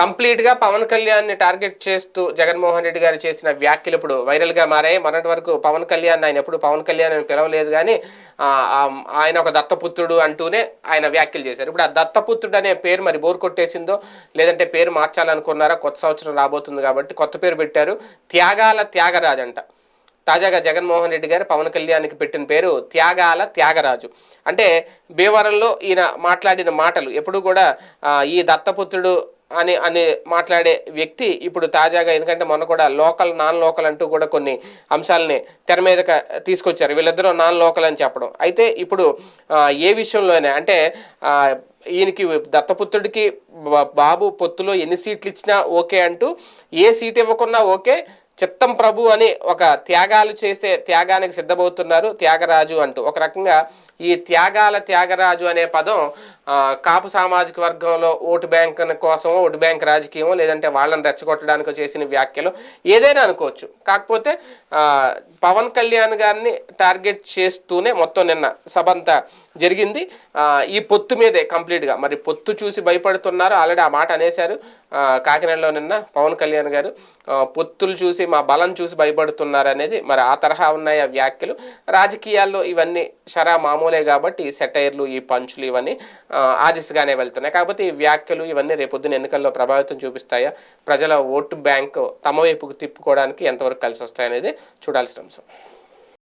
కంప్లీట్గా పవన్ కళ్యాణ్ని టార్గెట్ చేస్తూ జగన్మోహన్ రెడ్డి గారు చేసిన వ్యాఖ్యలు ఇప్పుడు వైరల్గా మారాయి. మొన్నటి వరకు పవన్ కళ్యాణ్ ఆయన ఎప్పుడు పవన్ కళ్యాణ్ అని పిలవలేదు కానీ ఆయన ఒక దత్తపుత్రుడు అంటూనే ఆయన వ్యాఖ్యలు చేశారు. ఇప్పుడు ఆ దత్తపుత్రుడు అనే పేరు మరి బోర్ కొట్టేసిందో లేదంటే పేరు మార్చాలనుకున్నారా? కొత్త సంవత్సరం రాబోతుంది కాబట్టి కొత్త పేరు పెట్టారు. త్యాగాల త్యాగరాజు అంట. తాజాగా జగన్మోహన్ రెడ్డి గారు పవన్ కళ్యాణ్కి పెట్టిన పేరు త్యాగాల త్యాగరాజు. అంటే భీమవరంలో ఈయన మాట్లాడిన మాటలు ఎప్పుడు కూడా ఈ దత్తపుత్రుడు అని అని మాట్లాడే వ్యక్తి ఇప్పుడు తాజాగా, ఎందుకంటే మొన్న కూడా లోకల్ నాన్ లోకల్ అంటూ కూడా కొన్ని అంశాలని తెర మీదకి తీసుకొచ్చారు. వీళ్ళిద్దరూ నాన్ లోకల్ అని చెప్పడం. అయితే ఇప్పుడు ఏ విషయంలోనే అంటే ఈయనకి దత్తపుత్రుడికి బాబు పొత్తులో ఎన్ని సీట్లు ఇచ్చినా ఓకే అంటూ, ఏ సీట్ ఇవ్వకున్నా ఓకే, చిత్తం ప్రభు అని ఒక త్యాగాలు చేసే త్యాగానికి సిద్ధమవుతున్నారు త్యాగరాజు అంటూ. ఒక రకంగా ఈ త్యాగాల త్యాగరాజు అనే పదం కాపు సామాజిక వర్గంలో ఓటు బ్యాంక్ కోసమో, ఓటు బ్యాంక్ రాజకీయమో, లేదంటే వాళ్ళని రెచ్చగొట్టడానికో చేసిన వ్యాఖ్యలు ఏదైనా అనుకోవచ్చు. కాకపోతే పవన్ కళ్యాణ్ గారిని టార్గెట్ చేస్తూనే మొత్తం నిన్న సభ అంతా జరిగింది. ఈ పొత్తు మీదే కంప్లీట్గా. మరి పొత్తు చూసి భయపడుతున్నారు, ఆల్రెడీ ఆ మాట అనేశారు కాకినాడలో నిన్న పవన్ కళ్యాణ్ గారు. పొత్తులు చూసి, మా బలం చూసి భయపడుతున్నారు అనేది మరి ఆ తరహా ఉన్నాయి ఆ వ్యాఖ్యలు. రాజకీయాల్లో ఇవన్నీ షరా మామూలే కాబట్టి ఈ సెటైర్లు, ఈ పంచులు ఇవన్నీ ఆ దిశగానే వెళ్తున్నాయి. కాకపోతే ఈ వ్యాఖ్యలు ఇవన్నీ రేపొద్దున ఎన్నికల్లో ప్రభావితం చూపిస్తాయా, ప్రజల ఓటు బ్యాంకు తమ వైపుకు తిప్పుకోవడానికి ఎంతవరకు కలిసి వస్తాయనేది చూడాల్సిన అంశం.